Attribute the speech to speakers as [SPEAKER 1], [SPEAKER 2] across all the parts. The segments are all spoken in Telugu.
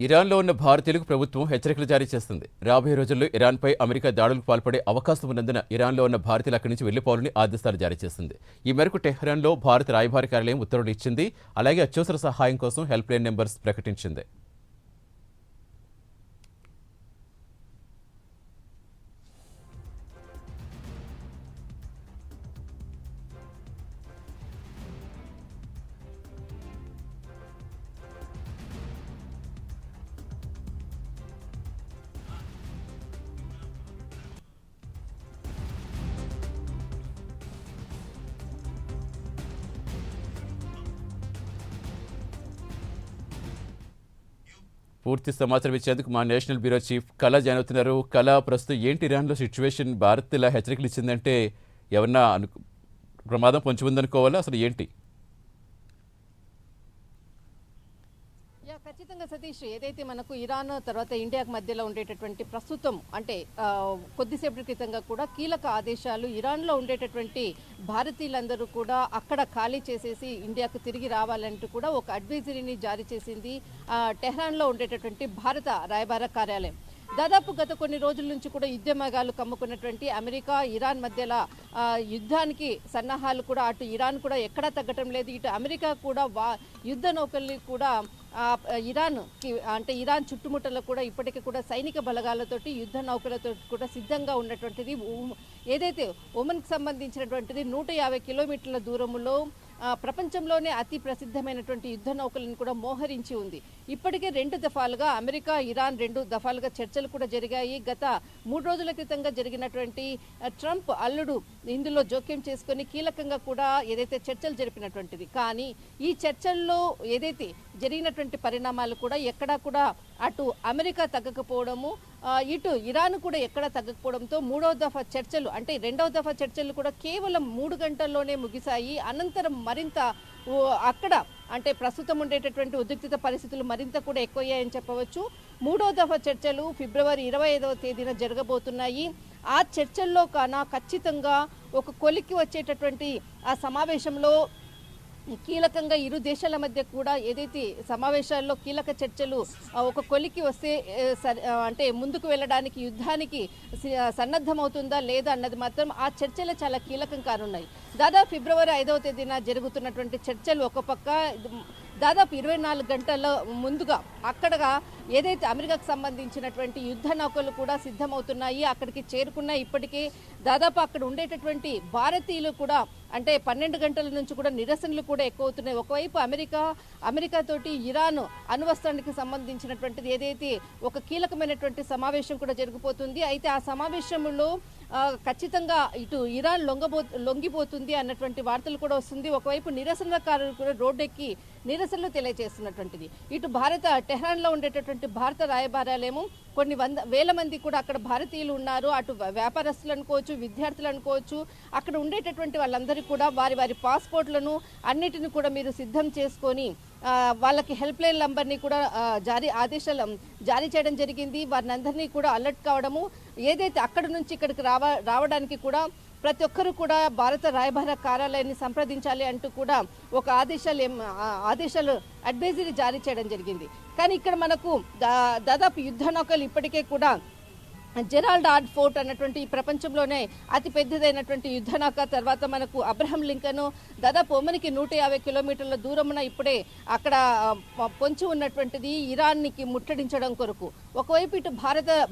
[SPEAKER 1] ఇరాన్లో ఉన్న భారతీయులకు ప్రభుత్వం హెచ్చరికలు జారీ చేస్తుంది. రాబోయే రోజుల్లో ఇరాన్పై అమెరికా దాడులకు పాల్పడే అవకాశం ఉన్నందున ఇరాన్లో ఉన్న భారతీయులు అక్కడి నుంచి వెళ్లిపోవాలని ఆదేశాలు జారీ చేసింది. ఈ మేరకు టెహ్రాన్లో భారత రాయబార కార్యాలయం ఉత్తర్వులు ఇచ్చింది. అలాగే అత్యవసర సహాయం కోసం హెల్ప్ లైన్ నెంబర్స్ ప్రకటించింది. పూర్తి సమాచారం ఇచ్చేందుకు మా నేషనల్ బ్యూరో చీఫ్ కళ జాయిన్ అవుతున్నారు. కళ, ప్రస్తుతం ఏంటి ఇరాన్లో సిచ్యువేషన్? భారత్ ఇలా హెచ్చరికలు ఇచ్చిందంటే ఏమన్నా ప్రమాదం పొంచి ఉందనుకోవాలా? అసలు ఏంటి?
[SPEAKER 2] ఖచ్చితంగా సతీష్, ఏదైతే మనకు ఇరాన్ తర్వాత ఇండియాకు మధ్యలో ఉండేటటువంటి ప్రస్తుతం అంటే కొద్దిసేపటి క్రితంగా కూడా కీలక ఆదేశాలు ఇరాన్లో ఉండేటటువంటి భారతీయులందరూ కూడా అక్కడ ఖాళీ చేసేసి ఇండియాకు తిరిగి రావాలంటూ కూడా ఒక అడ్వైజరీని జారీ చేసింది టెహ్రాన్లో ఉండేటటువంటి భారత రాయబార కార్యాలయం. దాదాపు గత కొన్ని రోజుల నుంచి కూడా యుద్ధ మేఘాలు కమ్ముకున్నటువంటి అమెరికా ఇరాన్ మధ్యలో యుద్ధానికి సన్నాహాలు కూడా అటు ఇరాన్ కూడా ఎక్కడా తగ్గటం లేదు. ఇటు అమెరికా కూడా యుద్ధ నౌకల్ని కూడా ఇరాన్ చుట్టుముట్టలో కూడా ఇప్పటికీ కూడా సైనిక బలగాలతోటి యుద్ధ నౌకలతో కూడా సిద్ధంగా ఉన్నటువంటిది. ఏదైతే ఒమన్కి సంబంధించినటువంటిది 150 కిలోమీటర్ల దూరంలో ప్రపంచంలోనే అతి ప్రసిద్ధమైనటువంటి యుద్ధ నౌకలను కూడా మోహరించి ఉంది. ఇప్పటికే 2 దఫాలుగా అమెరికా ఇరాన్ 2 దఫాలుగా చర్చలు కూడా జరిగాయి. గత 3 రోజుల క్రితంగా జరిగినటువంటి ట్రంప్ అల్లుడు ఇందులో జోక్యం చేసుకొని కీలకంగా కూడా ఏదైతే చర్చలు జరిపినటువంటిది. కానీ ఈ చర్చల్లో ఏదైతే జరిగినటువంటి పరిణామాలు కూడా ఎక్కడా కూడా అటు అమెరికా తగ్గకపోవడము, ఇటు ఇరాన్ కూడా ఎక్కడ తగ్గకపోవడంతో 3వ దఫా చర్చలు అంటే 2వ దఫా చర్చలు కూడా కేవలం 3 గంటల్లోనే ముగిశాయి. అనంతరం మరింత అక్కడ అంటే ప్రస్తుతం ఉండేటటువంటి ఉద్రిక్తత పరిస్థితులు మరింత కూడా ఎక్కువయ్యాయని చెప్పవచ్చు. 3వ దఫా చర్చలు ఫిబ్రవరి 25వ తేదీన జరగబోతున్నాయి. ఆ చర్చల్లో ఖచ్చితంగా ఒక కొలిక్కి వచ్చేటటువంటి ఆ సమావేశంలో కీలకంగా ఇరు దేశాల మధ్య కూడా ఏదైతే సమావేశాల్లో కీలక చర్చలు ఒక కొలికి వస్తే అంటే ముందుకు వెళ్ళడానికి యుద్ధానికి సన్నద్ధమవుతుందా లేదా అన్నది మాత్రం ఆ చర్చలు చాలా కీలకం కానున్నాయి. దాదాపు ఫిబ్రవరి 5వ తేదీన జరుగుతున్నటువంటి చర్చలు ఒక పక్క దాదాపు 24 గంటల ముందుగా అక్కడగా ఏదైతే అమెరికాకు సంబంధించినటువంటి యుద్ధ నౌకలు కూడా సిద్ధమవుతున్నాయి, అక్కడికి చేరుకున్న ఇప్పటికే దాదాపు అక్కడ ఉండేటటువంటి భారతీయులు కూడా అంటే 12 గంటల నుంచి కూడా నిరసనలు కూడా ఎక్కువ అవుతున్నాయి. ఒకవైపు అమెరికాతోటి ఇరాన్ అణ్వస్త్రానికి సంబంధించినటువంటిది ఏదైతే ఒక కీలకమైనటువంటి సమావేశం కూడా జరిగిపోతుంది. అయితే ఆ సమావేశంలో ఖచ్చితంగా ఇటు ఇరాన్ లొంగిపోతుంది అన్నటువంటి వార్తలు కూడా వస్తుంది. ఒకవైపు నిరసనకారులు కూడా రోడ్డెక్కి నిరసనలు తెలియజేస్తున్నటువంటిది. ఇటు టెహ్రాన్లో ఉండేటటువంటి భారత రాయబారాలేమో కొన్ని వేల మంది కూడా అక్కడ భారతీయులు ఉన్నారు. అటు వ్యాపారస్తులు అనుకోవచ్చు, విద్యార్థులు అనుకోవచ్చు, అక్కడ ఉండేటటువంటి వాళ్ళందరికీ కూడా వారి పాస్పోర్ట్లను అన్నిటిని కూడా మీరు సిద్ధం చేసుకొని వాళ్ళకి హెల్ప్ లైన్ నంబర్ని కూడా ఆదేశాలు జారీ చేయడం జరిగింది. వారిని అందరినీ కూడా అలర్ట్ కావడము, ఏదైతే అక్కడ నుంచి ఇక్కడికి రావడానికి కూడా ప్రతి ఒక్కరూ కూడా భారత రాయబార కార్యాలయాన్ని సంప్రదించాలి అంటూ కూడా ఒక ఆదేశాలు అడ్వైజరీ జారీ చేయడం జరిగింది. కానీ ఇక్కడ మనకు దాదాపు యుద్ధ నౌకలు ఇప్పటికే కూడా జెరాల్డ్ ఆర్డ్ ఫోర్ట్ అన్నటువంటి ఈ ప్రపంచంలోనే అతి పెద్దదైనటువంటి యుద్ధ నౌక, తర్వాత మనకు అబ్రహం లింకన్ దాదాపు ఒమన్కి 150 కిలోమీటర్ల దూరమున ఇప్పుడే అక్కడ పొంచి ఉన్నటువంటిది ఇరాన్కి ముట్టడించడం కొరకు. ఒకవైపు ఇటు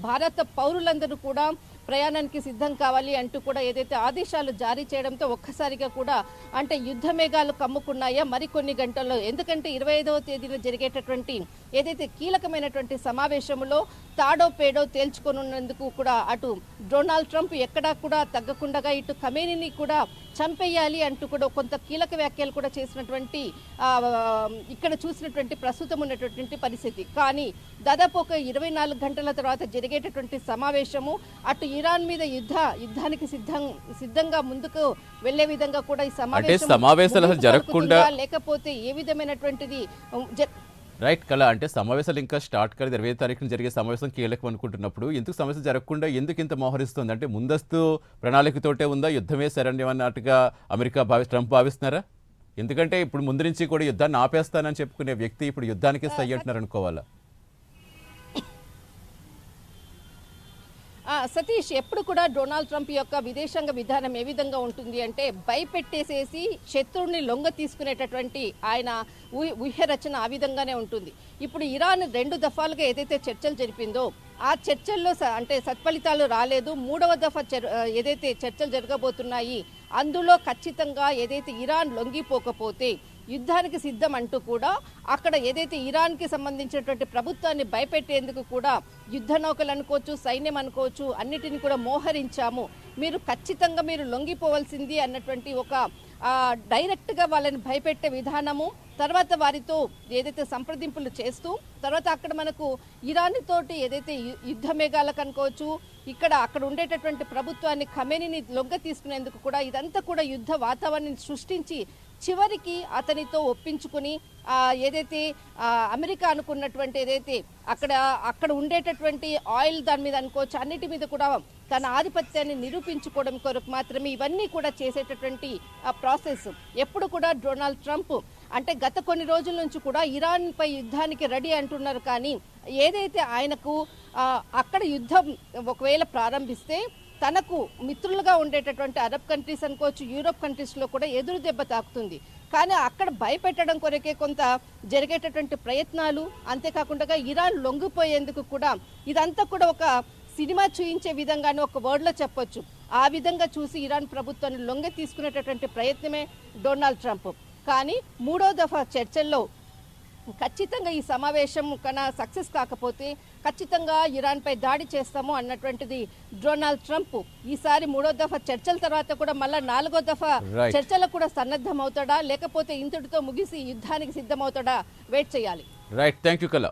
[SPEAKER 2] భారత పౌరులందరూ కూడా ప్రయాణానికి సిద్ధం కావాలి అంటూ కూడా ఏదైతే ఆదేశాలు జారీ చేయడంతో ఒక్కసారిగా కూడా అంటే యుద్ధ మేఘాలు కమ్ముకున్నాయా మరికొన్ని గంటల్లో. ఎందుకంటే 25వ తేదీన జరిగేటటువంటి ఏదైతే కీలకమైనటువంటి సమావేశంలో తాడో పేడో తేల్చుకొనున్నందుకు కూడా అటు డొనాల్డ్ ట్రంప్ ఎక్కడా కూడా తగ్గకుండా ఇటు ఖమేనీని కూడా చంపేయాలి అంటూ కూడా కొంత కీలక వ్యాఖ్యలు కూడా చేసినటువంటి ఇక్కడ చూసినటువంటి ప్రస్తుతం ఉన్నటువంటి పరిస్థితి. కానీ దాదాపు ఒక 24 గంటల తర్వాత జరిగేటటువంటి సమావేశము అటు ఇరాన్ మీద యుద్ధానికి సిద్ధంగా ముందుకు వెళ్లే విధంగా కూడా ఈ
[SPEAKER 1] సమావేశాలు జరగకుండా
[SPEAKER 2] లేకపోతే ఏ విధమైనటువంటిది
[SPEAKER 1] రైట్ కళ అంటే సమావేశాలు ఇంకా స్టార్ట్ కాలేదు. 25వ తారీఖున జరిగే సమావేశం కీలకం అనుకుంటున్నప్పుడు ఎందుకు సమావేశం జరగకుండా ఎందుకు ఇంత మోహరిస్తుంది? అంటే ముందస్తు ప్రణాళికతోటే ఉందా, యుద్ధమే శరణ్యం అన్నట్టుగా ట్రంప్ భావిస్తున్నారా? ఎందుకంటే ఇప్పుడు ముందు నుంచి కూడా యుద్ధాన్ని ఆపేస్తానని చెప్పుకునే వ్యక్తి ఇప్పుడు యుద్ధానికి సై అంటున్నారు అనుకోవాలా?
[SPEAKER 2] సతీష్, ఎప్పుడు కూడా డొనాల్డ్ ట్రంప్ యొక్క విదేశాంగ విధానం ఏ విధంగా ఉంటుంది అంటే భయపెట్టేసేసి శత్రువుని లొంగ తీసుకునేటటువంటి ఆయన ఊహ్యరచన ఆ విధంగానే ఉంటుంది. ఇప్పుడు ఇరాన్ 2 దఫాలుగా ఏదైతే చర్చలు జరిపిందో ఆ చర్చల్లో అంటే సత్ఫలితాలు రాలేదు. 3వ దఫా ఏదైతే చర్చలు జరగబోతున్నాయి అందులో ఖచ్చితంగా ఏదైతే ఇరాన్ లొంగిపోకపోతే యుద్ధానికి సిద్ధం అంటూ కూడా అక్కడ ఏదైతే ఇరాన్కి సంబంధించినటువంటి ప్రభుత్వాన్ని భయపెట్టేందుకు కూడా యుద్ధ నౌకలు అనుకోవచ్చు, సైన్యం అనుకోవచ్చు, అన్నిటిని కూడా మోహరించాము, మీరు ఖచ్చితంగా మీరు లొంగిపోవాల్సింది అన్నటువంటి ఒక డైరెక్ట్గా వాళ్ళని భయపెట్టే విధానము, తర్వాత వారితో ఏదైతే సంప్రదింపులు చేస్తూ తర్వాత అక్కడ మనకు ఇరాన్ తోటి ఏదైతే యుద్ధ మేఘాలకు అనుకోవచ్చు, అక్కడ ఉండేటటువంటి ప్రభుత్వాన్ని ఖమేనీని లొంగ తీసుకునేందుకు కూడా ఇదంతా కూడా యుద్ధ వాతావరణాన్ని సృష్టించి చివరికి అతనితో ఒప్పించుకుని ఏదైతే అమెరికా అనుకున్నటువంటి ఏదైతే అక్కడ ఉండేటటువంటి ఆయిల్ దాని మీద అనుకోవచ్చు, అన్నిటి మీద కూడా తన ఆధిపత్యాన్ని నిరూపించుకోవడం కొరకు మాత్రమే ఇవన్నీ కూడా చేసేటటువంటి ప్రాసెస్. ఎప్పుడు కూడా డొనాల్డ్ ట్రంప్ అంటే గత కొన్ని రోజుల నుంచి కూడా ఇరాన్ పై యుద్ధానికి రెడీ అంటున్నారు. కానీ ఏదైతే ఆయనకు అక్కడ యుద్ధం ఒకవేళ ప్రారంభిస్తే తనకు మిత్రులుగా ఉండేటటువంటి అరబ్ కంట్రీస్ అనుకోవచ్చు, యూరోప్ కంట్రీస్లో కూడా ఎదురు దెబ్బ తాకుతుంది. కానీ అక్కడ భయపెట్టడం కొరకే కొంత జరిగేటటువంటి ప్రయత్నాలు, అంతేకాకుండా ఇరాన్ లొంగిపోయేందుకు కూడా ఇదంతా కూడా ఒక సినిమా చూయించే విధంగానే ఒక వర్డ్లో చెప్పొచ్చు. ఆ విధంగా చూసి ఇరాన్ ప్రభుత్వాన్ని లొంగ తీసుకునేటటువంటి ప్రయత్నమే డొనాల్డ్ ట్రంప్. కానీ 3వ దఫా చర్చల్లో ఖచ్చితంగా ఈ సమావేశం కన్నా సక్సెస్ కాకపోతే ఖచ్చితంగా ఇరాన్పై దాడి చేస్తాము అన్నటువంటిది డొనాల్డ్ ట్రంప్. ఈసారి 3వ దఫా చర్చల తర్వాత కూడా మళ్ళీ 4వ దఫా చర్చలకు కూడా సన్నద్ధమవుతాడా, లేకపోతే ఇంతటితో ముగిసి యుద్ధానికి సిద్ధమవుతాడా, వెయిట్ చేయాలి.
[SPEAKER 1] రైట్, థ్యాంక్ యూ కళ.